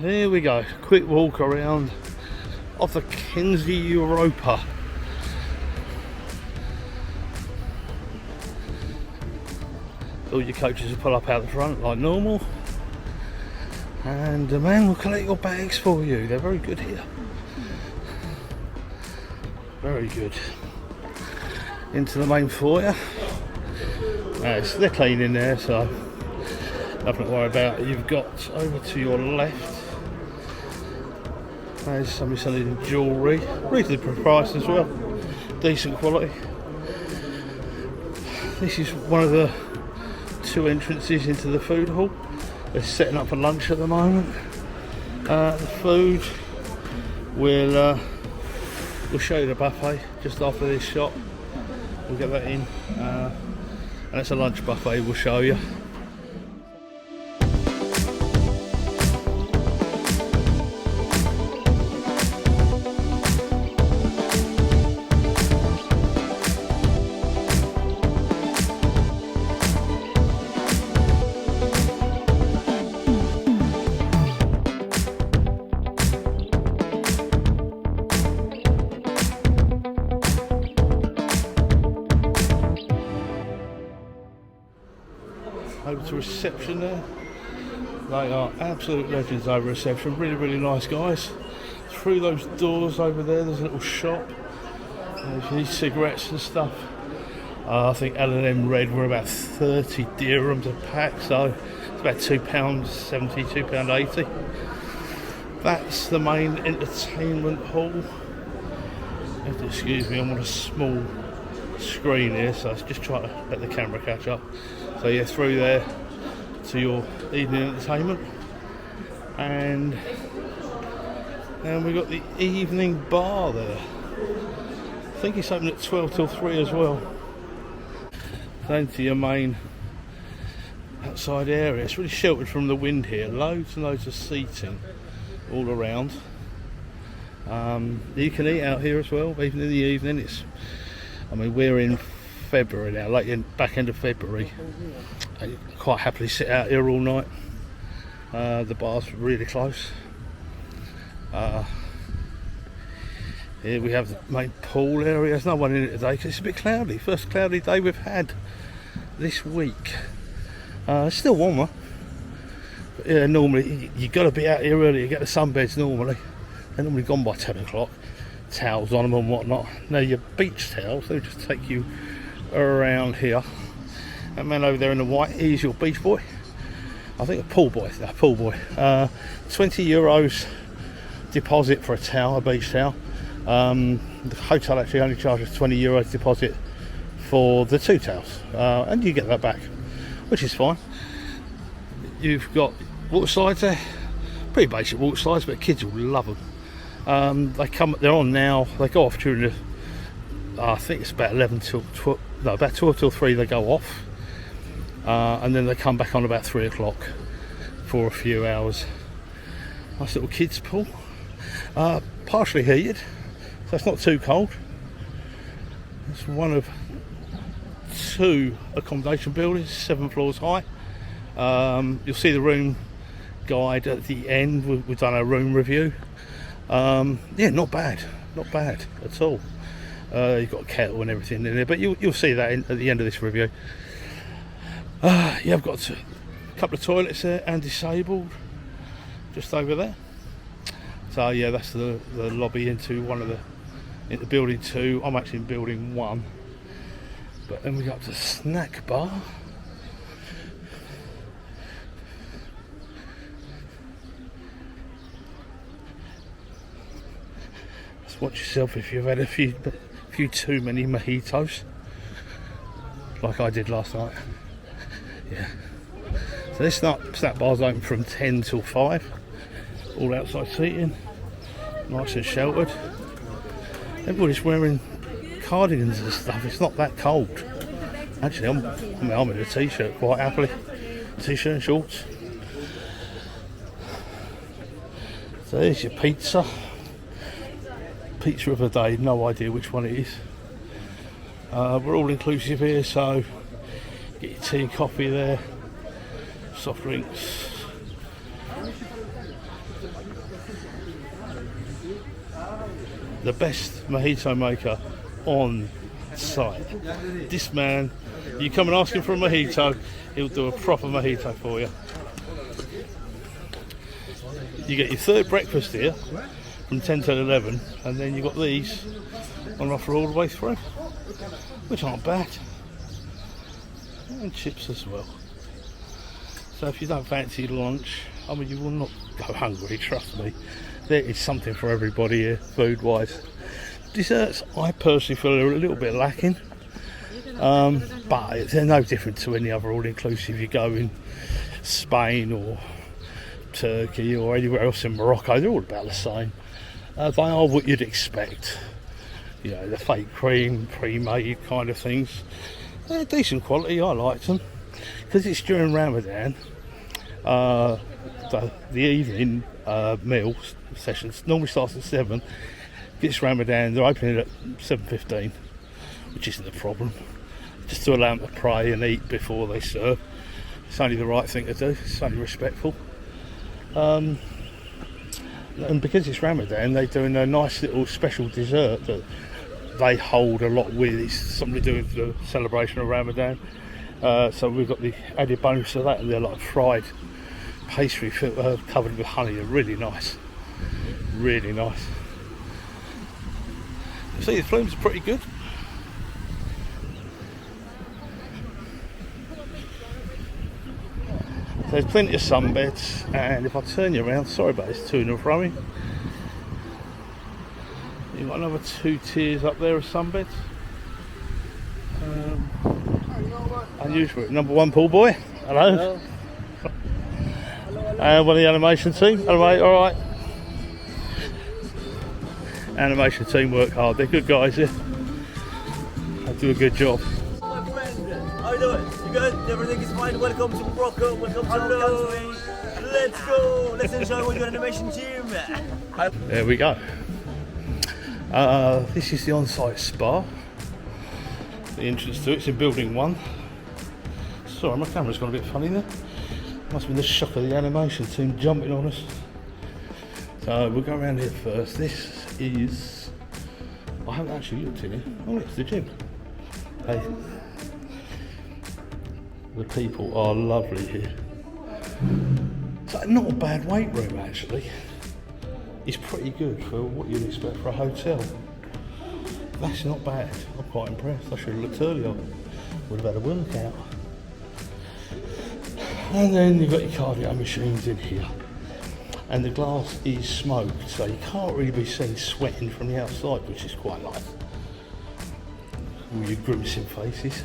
Here we go, quick walk around of the Kenzi Europa. All your coaches will pull up out the front like normal, and the man will collect your bags for you. They're very good here. Very good. Into the main foyer. They're clean in there, so nothing to worry about. You've got over to your left. There's somebody selling jewellery, reasonably priced as well, decent quality. This is one of the two entrances into the food hall. They're setting up for lunch at the moment. The food we'll show you the buffet just after this shot. We'll get that in, and it's a lunch buffet we'll show you. Over to reception there. They are absolute legends over reception. Really, really nice guys. Through those doors over there, there's a little shop. If you need cigarettes and stuff. I think L&M Red were about 30 dirhams a pack, so it's about £2.70, £2.80. That's the main entertainment hall. You have to excuse me, I'm on a small screen here, so I was just trying to let the camera catch up. So yeah, through there to your evening entertainment, and we've got the evening bar there. I think it's open at 12 till 3 as well. Then to your main outside area. It's really sheltered from the wind here. Loads and loads of seating all around. You can eat out here as well, even in the evening. We're in February now, back end of February. I quite happily sit out here all night. The bar's really close. Here we have the main pool area. There's no one in it today because it's a bit cloudy. First cloudy day we've had this week. It's still warmer. But yeah, normally you've got to be out here early. You get the sunbeds normally. They're normally gone by 10 o'clock. Towels on them and whatnot. Now your beach towels, they'll just take you around here. That man over there in the white, he's your beach boy. I think a pool boy. 20 euros deposit for a towel, a beach towel. The hotel actually only charges 20 euros deposit for the 2 towels, and you get that back, which is fine. You've got water slides there, pretty basic water slides, but kids will love them. They're on now. They go off during the, I think it's about 11 till 12, no, about 12 till 3 they go off, and then they come back on about 3 o'clock for a few hours. Nice little kids pool, partially heated, so it's not too cold. It's one of 2 accommodation buildings, 7 floors high. You'll see the room guide at the end. We've done a room review. Yeah, not bad at all. You've got a kettle and everything in there, but you'll see that at the end of this review. Yeah, I've got a couple of toilets there and disabled just over there. So yeah, that's the lobby into into building 2. I'm actually in building 1. But then we got the snack bar. Just watch yourself if you've had a few too many mojitos, like I did last night. Yeah. So this snack bar's open from 10 till 5. All outside seating, nice and sheltered. Everybody's wearing cardigans and stuff. It's not that cold. Actually, I'm in a t-shirt quite happily. T-shirt and shorts. So there's your pizza. Pizza of the day. No idea which one it is. We're all inclusive here, so get your tea and coffee there. Soft drinks. the best mojito maker on site. This man, you come and ask him for a mojito, he'll do a proper mojito for you. You get your third breakfast here from 10 till 11, and then you've got these on offer all the way through, which aren't bad, and chips as well. So if you don't fancy lunch, I mean, you will not go hungry, trust me. There is something for everybody here, food wise. Desserts, I personally feel are a little bit lacking, but they're no different to any other all-inclusive you go in Spain or Turkey or anywhere else in Morocco. They're all about the same. They are what you'd expect, you know, the fake cream, pre-made kind of things. They're decent quality, I like them. Because it's during Ramadan, the evening meal sessions normally starts at 7. It's Ramadan, they're opening at 7:15, which isn't a problem. Just to allow them to pray and eat before they serve. It's only the right thing to do, it's only respectful. And because it's Ramadan, they're doing a nice little special dessert that they hold a lot with. It's something to do with the celebration of Ramadan. So we've got the added bonus of that, and they're like fried pastry covered with honey. They're really nice, really nice. See, the flumes are pretty good. There's plenty of sunbeds, and if I turn you around, sorry about this to and froing, you've got another 2 tiers up there of sunbeds. Unusual. Number 1 pool boy. Hello. And one of the animation team. Hello mate, alright. Animation team work hard, they're good guys here. They do a good job. My friend, how you doing? You good? Everything is fine? Welcome to Morocco, welcome to our country. Let's go, let's enjoy with your animation team. There we go. This is the on-site spa. The entrance to it's in building 1. Sorry, my camera's gone a bit funny there. Must have been the shock of the animation team jumping on us. So we'll go around here first. This is, I haven't actually looked in here. Oh, it's the gym. Hey, the people are lovely here. It's not a bad weight room actually. It's pretty good for what you'd expect for a hotel. That's not bad. I'm quite impressed. I should have looked earlier. Would have had a workout. And then you've got your cardio machines in here. And the glass is smoked, so you can't really be seen sweating from the outside, which is quite nice. All your grimacing faces.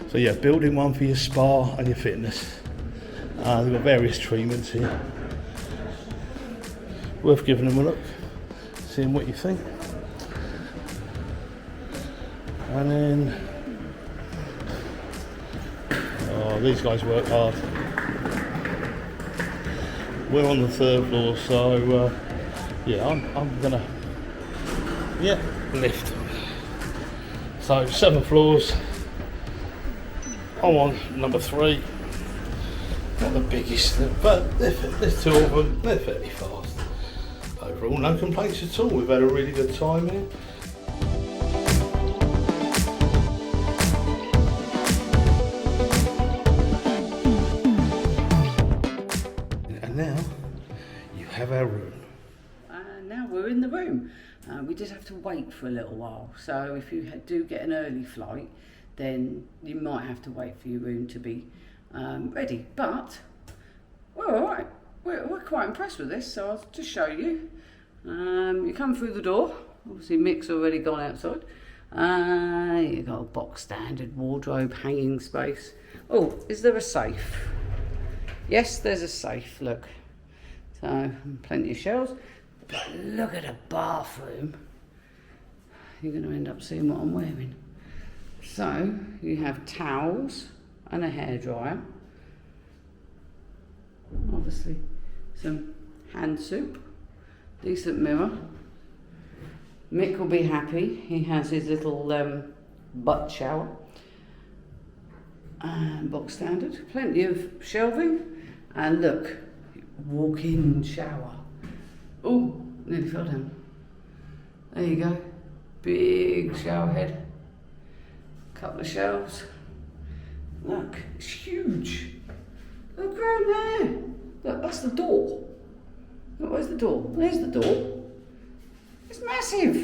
So yeah, building 1 for your spa and your fitness. They've got various treatments here. Worth giving them a look, seeing what you think. And then, oh, these guys work hard. We're on the 3rd floor, so yeah, I'm gonna, yeah, lift. So 7 floors. I'm on number 3. Not the biggest, but there's 2 of them. They're fairly fast. Overall, no complaints at all. We've had a really good time here. And now you have our room. Now we're in the room. We did have to wait for a little while, so if you do get an early flight, then you might have to wait for your room to be ready. But we're all right. We're quite impressed with this, so I'll just show you. You come through the door. Obviously, Mick's already gone outside. You've got a box standard wardrobe, hanging space. Oh, is there a safe? Yes, there's a safe. Look, so plenty of shelves. But look at the bathroom. You're going to end up seeing what I'm wearing. So you have towels and a hairdryer. Obviously, some hand soup, decent mirror. Mick will be happy. He has his little butt shower. Box standard. Plenty of shelving. And look, walk-in shower. Oh, nearly fell down. There you go. Big shower head. Couple of shelves. Look, it's huge. Look around there. Look, that's the door. Look, where's the door? There's the door. It's massive.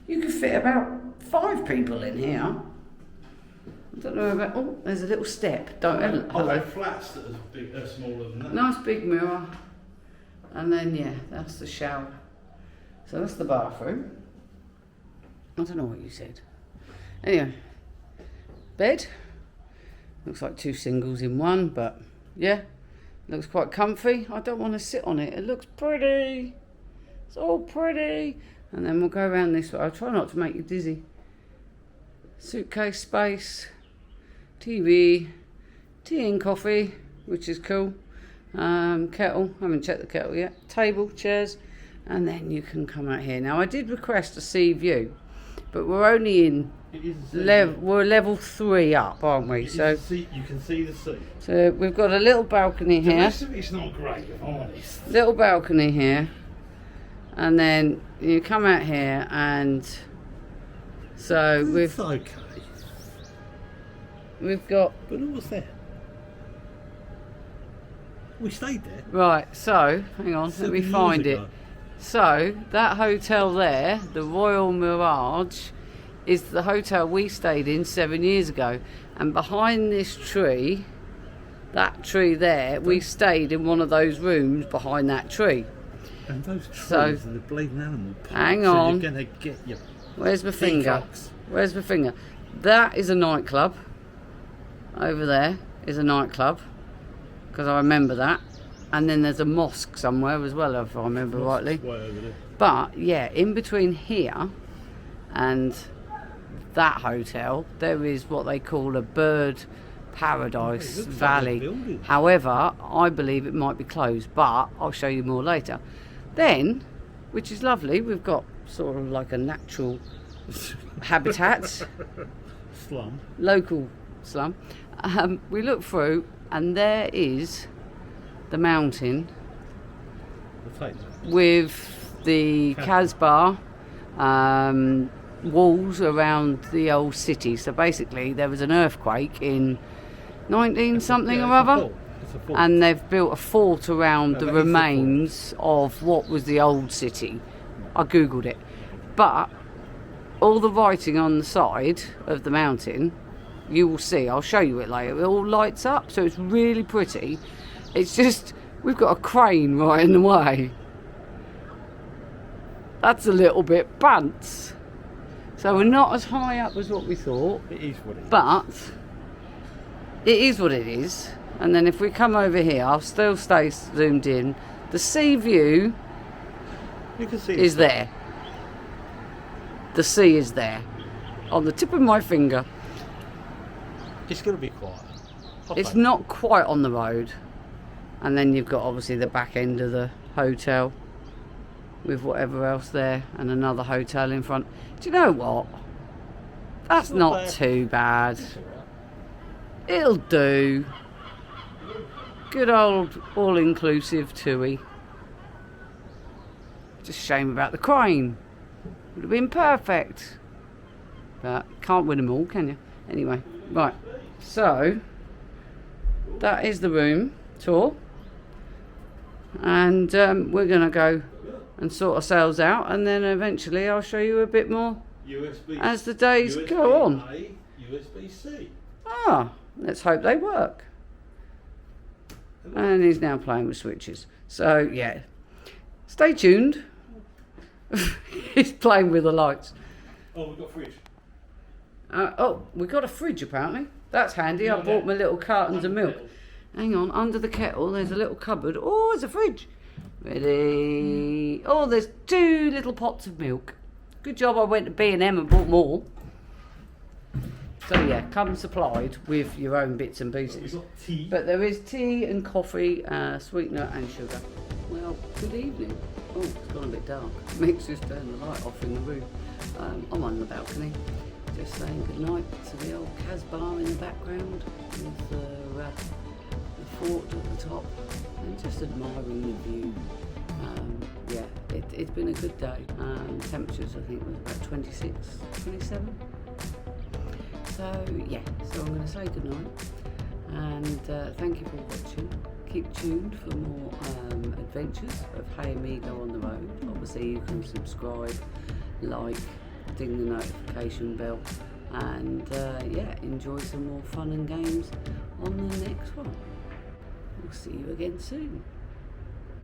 You could fit about 5 people in here. I don't know about. Oh, there's a little step. Don't. Are they flats that are smaller than that? Nice big mirror. And then yeah, that's the shower. So that's the bathroom. I don't know what you said. Anyway, bed. Looks like 2 singles in one, but yeah, looks quite comfy. I don't want to sit on it. It looks pretty. It's all pretty. And then we'll go around this way. I'll try not to make you dizzy. Suitcase space, TV, tea and coffee, which is cool. Kettle, I haven't checked the kettle yet. Table, chairs, and then you can come out here. Now I did request a sea view, but we're only in we're level 3 up, aren't we? So you can see the sea. So we've got a little balcony here. It's not great, if I'm honest. Little balcony here, and then you come out here, and so It's okay. we've got But what's there? We stayed there. right. So hang on, let me 7 find years it. ago. So that hotel there, the Royal Mirage, is the hotel we stayed in 7 years ago. And behind this tree, that tree there, we stayed in one of those rooms behind that tree. And those trees So- are the bleeding animal parks. Hang so on. You're going to get your Where's my finger? peacocks. Where's my finger? That is a nightclub. Over there is a nightclub, because I remember that. And then there's a mosque somewhere as well, if I remember rightly. Way over there. But yeah, in between here and that hotel, there is what they call a bird paradise It looks like valley. a building. However, I believe it might be closed, but I'll show you more later. Then, which is lovely, we've got sort of like a natural habitat, Slum. local slum. We look through, and there is the mountain We'll take that. with the Casbah walls around the old city. So basically there was an earthquake in 19 something or other, It's a fort. and they've built a fort around No, the that is a fort. remains of what was the old city. I googled it, but all the writing on the side of the mountain, you will see, I'll show you it later, it all lights up, so it's really pretty. It's just, we've got a crane right in the way. That's a little bit pants. So we're not as high up as what we thought, It is what it is. but it is what it is. And then if we come over here, I'll still stay zoomed in. The sea view You can see is the- there. The sea is there. On the tip of my finger. It's going to be quiet. It's not quite on the road. And then you've got obviously the back end of the hotel with whatever else there, and another hotel in front. Do you know what? That's It's not not bad. too bad. It's all right. It'll do. Good old all-inclusive Tui. Just a shame about the crane. Would have been perfect. But can't win them all, can you? Anyway, right. So, that is the room tour. And we're going to go and sort ourselves out. And then eventually I'll show you a bit more USB as the days go on. USB-A, USB-C. Ah, let's hope they work. And he's now playing with switches. So, yeah. Stay tuned. He's playing with the lights. Oh, we've got a fridge. Oh, we got a fridge apparently. That's handy. I Yeah, bought yeah. my little cartons of Under the milk. kettle. Hang on, under the kettle there's a little cupboard. Oh, there's a fridge. Ready? Oh, there's 2 little pots of milk. Good job I went to B&M and bought more. So yeah, come supplied with your own bits and We've pieces. got tea. But there is tea and coffee, sweetener and sugar. Well, good evening. Oh, it's gone a bit dark. Mick's just turned the light off in the room. I'm on the balcony, just saying good night to the old Casbah in the background with the fort at the top and just admiring the view. Yeah, it's been a good day. Temperatures I think was about 26, 27. So yeah, so I'm going to say goodnight and thank you for watching. Keep tuned for more adventures of Hey Amigo on the road. Obviously you can subscribe, like, ding the notification bell, and yeah, enjoy some more fun and games on the next one. We'll see you again soon.